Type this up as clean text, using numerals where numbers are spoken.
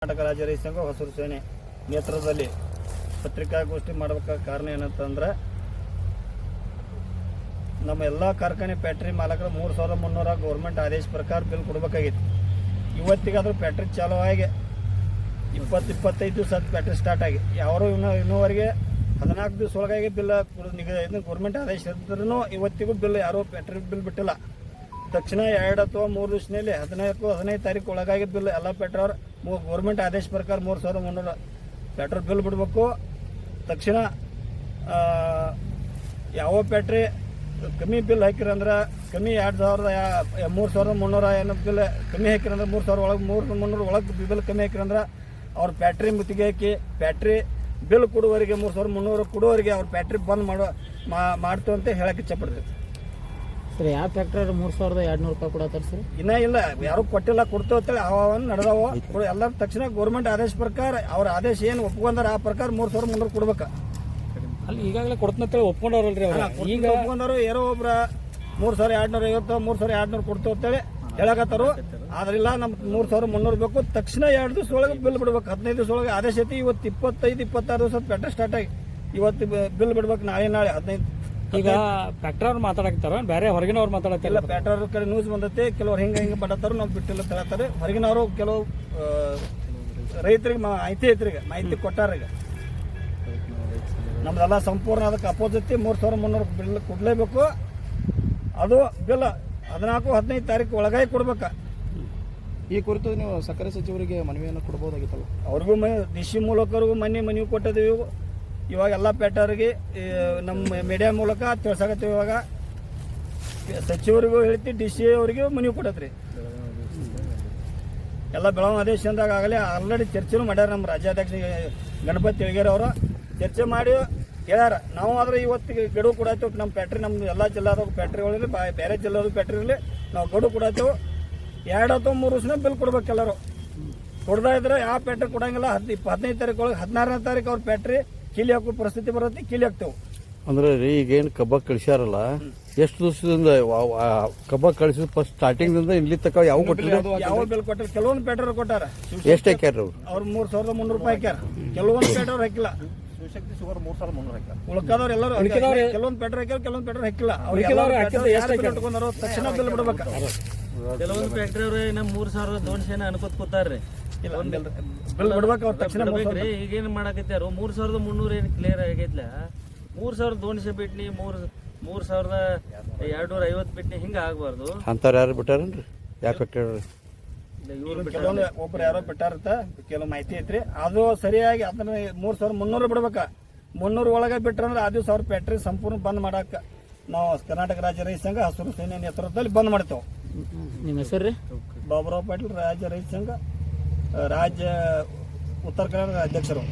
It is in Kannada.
ಕರ್ನಾಟಕ ರಾಜ್ಯ ರೈತ ಸಂಘ ಹಸಿರು ಸೇನೆ ನೇತೃತ್ವದಲ್ಲಿ ಪತ್ರಿಕಾಗೋಷ್ಠಿ ಮಾಡಬೇಕಾದ ಕಾರಣ ಏನಂತಂದ್ರೆ ನಮ್ಮ ಎಲ್ಲ ಕಾರ್ಖಾನೆ ಫ್ಯಾಕ್ಟ್ರಿ ಮಾಲಕರು 3300 ಗೌರ್ಮೆಂಟ್ ಆದೇಶ ಪ್ರಕಾರ ಬಿಲ್ ಕೊಡಬೇಕಾಗಿತ್ತು. ಇವತ್ತಿಗಾದ್ರೂ ಫ್ಯಾಕ್ಟ್ರಿ ಚಾಲೂ ಆಗಿ 20-25 ದಿವಸ ಫ್ಯಾಕ್ಟ್ರಿ ಸ್ಟಾರ್ಟ್ ಆಗಿ ಯಾರು ಇನ್ನೂವರೆಗೆ 14 ದಿವಸ ಒಳಗಾಗಿ ಬಿಲ್ ಗೌರ್ಮೆಂಟ್ ಆದೇಶ ಇದ್ರೂ ಇವತ್ತಿಗೂ ಬಿಲ್ ಯಾರೂ ಫ್ಯಾಕ್ಟ್ರಿ ಬಿಲ್ ಬಿಟ್ಟಿಲ್ಲ. ತಕ್ಷಣ 2 ಅಥವಾ 3 ದಿವಸದಲ್ಲಿ 15 ತಾರೀಕು ಒಳಗಾಗಿ ಬಿಲ್ ಎಲ್ಲ ಪೆಟ್ರೋಲ್ ಗೌರ್ಮೆಂಟ್ ಆದೇಶ ಪ್ರಕಾರ 3300 ಪೆಟ್ರೋಲ್ ಬಿಲ್ ಬಿಡಬೇಕು. ತಕ್ಷಣ ಯಾವ ಫ್ಯಾಕ್ಟ್ರಿ ಕಮ್ಮಿ ಬಿಲ್ ಹಾಕಿರಂದ್ರೆ ಕಮ್ಮಿ 3300 ಏನೋ ಬಿಲ್ ಕಮ್ಮಿ ಹಾಕಿರಂದ್ರೆ 3000 ಒಳಗೆ 3300 ಒಳಗೆ ಬಿಲ್ ಕಮ್ಮಿ ಹಾಕಿರಂದ್ರೆ ಅವ್ರ ಫ್ಯಾಕ್ಟ್ರಿ ಮುತ್ತಿಗೆ ಹಾಕಿ ಫ್ಯಾಕ್ಟ್ರಿ ಬಿಲ್ ಕೊಡುವವರೆಗೆ 3300 ಕೊಡುವವರೆಗೆ ಅವ್ರ ಫ್ಯಾಕ್ಟ್ರಿ ಬಂದ್ ಮಾಡ್ತು ಅಂತ ಹೇಳಕ್ಕೆ ಇಚ್ಛಪಡ್ತೀವಿ. ಸರ್ ಯಾವ ಫ್ಯಾಕ್ಟ್ರಿ 3200 ರೂಪಾಯಿ ಕೊಡತ್ತಾರೆ ಸರ್? ಇನ್ನೂ ಇಲ್ಲ, ಯಾರು ಕೊಟ್ಟಿಲ್ಲ, ಕೊಡ್ತೇವೆ ಅಂತೇಳಿ ಅವನ್ನ ನಡೆದಾವ ಎಲ್ಲ. ತಕ್ಷಣ ಗೌರ್ಮೆಂಟ್ ಆದೇಶ ಪ್ರಕಾರ ಅವ್ರ ಆದೇಶ ಏನು ಒಪ್ಕೊಂಡಾರ ಆ ಪ್ರಕಾರ 3300 ಕೊಡ್ಬೇಕು. ಅಲ್ಲಿ ಈಗಾಗಲೇ ಕೊಡ್ತಂತೇಳಿ ಒಪ್ಕೊಂಡವ್ರಲ್ರಿ ಅವ್ರು. ಈಗ ಒಪ್ಕೊಂಡವ್ರು ಯಾರೋ ಒಬ್ರ 3250 3200 ಕೊಡ್ತೇವೆ ಅಂತೇಳಿ ಹೇಳಕತ್ತಾರು. ಆದ್ರಿಲ್ಲ ನಮ್ 3300 ಬೇಕು. ತಕ್ಷಣ 2 ದಿವಸ ಒಳಗೆ ಬಿಲ್ ಬಿಡ್ಬೇಕು. 15 ದಿವಸ ಒಳಗೆ ಆದೇಶ ಐತಿ. ಇವತ್ತು 25-26 ದಿವಸ ಫ್ಯಾಕ್ಟ್ರಿ ಸ್ಟಾರ್ಟ್ ಆಗಿ ಇವತ್ತು ಬಿಲ್ ಬಿಡ್ಬೇಕು. ನಾಳೆ 15. ಈಗ ಫ್ಯಾಕ್ಟ್ರಿ ಅವ್ರು ಮಾತಾಡಕ್ತಾರ, ಬೇರೆ ಹೊರಗಿನವ್ರು ಮಾತಾಡಕ್ತಿಲ್ಲ. ಫ್ಯಾಕ್ಟ್ರಿ ಅವ್ರ ಕಡೆ ನ್ಯೂಸ್ ಬಂದೈತಿ. ಕೆಲವ್ರು ಹಿಂಗೆ ಬಡತ್ತಾರು, ನಾವು ಬಿಟ್ಟಿಲ್ಲ ಹೇಳ್ತಾರೆ. ಹೊರಗಿನವರು ಕೆಲವು ರೈತರಿಗೆ ಮಾಹಿತಿ ಕೊಟ್ಟಾರ. ಈಗ ನಮ್ದೆಲ್ಲ ಸಂಪೂರ್ಣ ಅದಕ್ಕೆ ಅಪೋಸಿಟ್ 3300 ಬಿಲ್ ಕೊಡ್ಲೇಬೇಕು. ಅದು ಬಿಲ್ 14-15 ತಾರೀಕು ಒಳಗಾಗಿ ಕೊಡ್ಬೇಕು. ಈ ಕುರಿತು ನೀವು ಸಕ್ಕರೆ ಸಚಿವರಿಗೆ ಮನವಿಯನ್ನು ಕೊಡಬಹುದಾಗಿತ್ತಲ್ಲ? ಅವ್ರಿಗೂ ಡಿಸಿ ಮೂಲಕರಿಗೂ ಮನವಿ ಕೊಟ್ಟಿದ್ದೀವಿ. ಇವಾಗ ಎಲ್ಲ ಪೇಟರ್ಗೆ ನಮ್ಮ ಮೀಡಿಯಾ ಮೂಲಕ ತಿಳ್ಸಾಕತ್ತೀವಿ. ಇವಾಗ ಸಚಿವರಿಗೂ ಹೇಳ್ತಿ, ಡಿಸಿ ಅವರಿಗೂ ಮನವಿ ಕೊಟ್ಟತ್ರಿ. ಎಲ್ಲ ಬೆಳವಣಿಗೆ ಆದೇಶದಾಗ ಆಗಲೇ ಆಲ್ರೆಡಿ ಚರ್ಚೆನೂ ಮಾಡ್ಯಾರ. ನಮ್ಮ ರಾಜ್ಯಾಧ್ಯಕ್ಷ ಗಣಪತಿ ತಿಳಿಗೇರಿ ಅವರು ಚರ್ಚೆ ಮಾಡಿ ಹೇಳ್ಯಾರ. ನಾವು ಆದ್ರೆ ಇವತ್ತಿಗೆ ಗಡುವು ಕೊಡಾಯ್ತೇವೆ. ನಮ್ಮ ಫ್ಯಾಕ್ಟ್ರಿ ನಮ್ಮ ಎಲ್ಲ ಜಿಲ್ಲಾದ ಫ್ಯಾಕ್ಟ್ರಿಗಳಲ್ಲಿ ಬೇರೆ ಜಿಲ್ಲಾದ ಫ್ಯಾಕ್ಟ್ರಿಗಳಲ್ಲಿ ನಾವು ಗಡುವು ಕೊಡಾಯ್ತೇವೆ. 2 ಅಥವಾ 3 ದಿವಸ ಬಿಲ್ ಕೊಡ್ಬೇಕು. ಎಲ್ಲರೂ ಕೊಡ್ದಾ ಇದ್ರೆ ಯಾವ ಫ್ಯಾಕ್ಟ್ರಿ ಕೊಡಂಗಿಲ್ಲ. 15 ತಾರೀಕು ಒಳಗೆ 16ನೇ ತಾರೀಕು ಅವ್ರ ಫ್ಯಾಕ್ಟ್ರಿ ಕೀಲಿ ಹಾಕೋ ಪರಿಸ್ಥಿತಿ ಬರುತ್ತೆ. ಕೀಲಿ ಹಾಕ್ತೇವೆ. ಅಂದ್ರೆ ರೀ ಈಗೇನು ಕಬ್ಬ ಕಳಿಸ್ಯಾರಲ್ಲ, ಎಷ್ಟು ದಿವಸದಿಂದ ಕಬ್ಬ ಕಳಿಸಿದ ಫಸ್ಟ್ ಸ್ಟಾರ್ಟಿಂಗ್ ದಿಂದ ಇಲ್ಲಿ ತಕ ಯಾವ ಕೊಟ್ಟಿಲ್ಲ? ಯಾವ ಬಿಲ್ ಕೊಟ್ಟಿಲ್ಲ. ಕೆಲವೊಂದು ಪೇಟರ್ ಕೊಟ್ಟಾರ. ಎಷ್ಟು ಹಾಕ್ಯಾರ ಅವ್ರು 3300 ರೂಪಾಯಿ ಹಾಕ್ಯಾರ. ಕೆಲವೊಂದು ಪೇಟರ್ ಹಾಕಿಲ್ಲ. ಶಿವಶಕ್ತಿ ಶುಗರ್ 3300 ಹಾಕ್ಯಾರ. ಉಳ್ಕಾದವ್ರು ಎಲ್ಲರೂ ಕೆಲವೊಂದು ಪೇಟರ್ ಹಾಕ್ಯಾರ, ಕೆಲವೊಂದು ಪೇಟರ್ ಹಾಕಿಲ್ಲ. ಇಟ್ಕೊಂಡಾರ ತಕ್ಷಣ ಬಿಲ್ ಬಿಡ್ಬೇಕು. ಕೆಲವೊಂದು ಫ್ಯಾಕ್ಟ್ರಿ ಅವ್ರೆ ನಮ್ಮ 3200 ಅನ್ಕೋತ ಕೂತಾರ್ರಿ. ಬಿಲ್ ಬಿಡ್ಬೇಕು. ಅವ್ರು ತಕ್ಷಣ ಈಗೇನ್ ಮಾಡಕತ್ತಾರ 3300 ಏನ್ ಕ್ಲಿಯರ್ ಆಗೈತ್ಲ. 3200 ಬಿಟ್ನಿ 3250 ಬಿಟ್ನಿ ಹಿಂಗ ಆಗ್ಬಾರ್ದು. ಅಂತಾರ ಯಾರು ಬಿಟ್ಟಾರನ್ರಿ? ಯಾವ ಫ್ಯಾಕ್ಟ್ರಿ ಕೆಲವೊಂದು ಒಬ್ರು ಯಾರೋ ಬಿಟ್ಟಾರತ್ತ ಕೆಲವು ಮಾಹಿತಿ ಐತ್ರಿ. ಅದು ಸರಿಯಾಗಿ ಅದನ್ನ 3300 ಬಿಡ್ಬೇಕ. 300 ಒಳಗೆ ಬಿಟ್ರಂದ್ರೆ ಆ ದಿವಸ ಅವ್ರ ಫ್ಯಾಕ್ಟ್ರಿ ಸಂಪೂರ್ಣ ಬಂದ್ ಮಾಡಾಕ ನಾವು ಕರ್ನಾಟಕ ರಾಜ್ಯ ರೈತ ಸಂಘ ಹಸಿರು ಸೇನೆ ನೇತೃತ್ವದಲ್ಲಿ ಬಂದ್ ಮಾಡ್ತೇವೆ. ನಿಮ್ಮ ಹೆಸರು ರೀ? ಬಾಬುರಾವ್ ಪಾಟೀಲ್, ರಾಜ್ಯ ರೈತ ಸಂಘ ರಾಜ್ಯ ಉತ್ತರ ಕರ್ನಾಟಕ ಅಧ್ಯಕ್ಷರು.